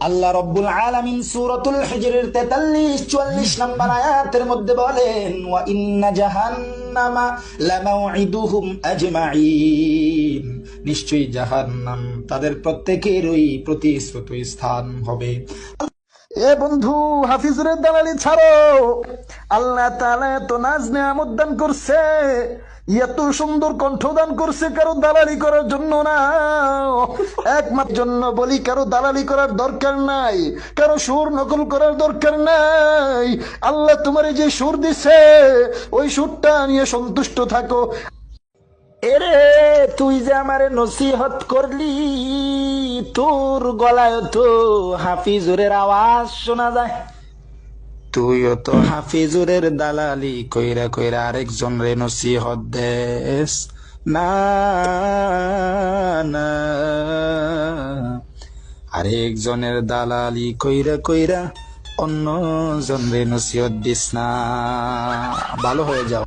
আল্লাহ রব্বুল আলামিন সূরাতুল হিজরের 43-44 নম্বর আয়াতের মধ্যে বলেন, ওয়া ইন্না জাহান্নামা লামাউইদুহুম আজমাইন, নিশ্চয়ই জাহান্নাম তাদের প্রত্যেকেরই প্রতিশ্রুত স্থান হবে। এ বন্ধু, হাফিজুরের দালালি ছাড়ো। আল্লাহ তাআলা এত নাজ নেয়ামত দান করছে, এত সুন্দর কণ্ঠ দান করছে, কারো দালালি করার জন্য না, একমাত্র জন্য বলি। কারো দালালি করার দরকার নাই, কারো সুর নকল করার দরকার নাই। আল্লাহ তোমার যে সুর দিছে, ওই সুরটা নিয়ে সন্তুষ্ট থাকো। এরে, তুই যে আমারে নসিহত করলি, তোর গলায় তো হাফিজুরের আওয়াজ শোনা যায়। তুইও তো হাফিজুরের দালালি কইরা কইরা আরেকজন রে নসিহত দেস। না না, আরেকজনের দালালি কইরা কইরা অন্য জন রে নসিহত দিস না। ভালো হয়ে যাও।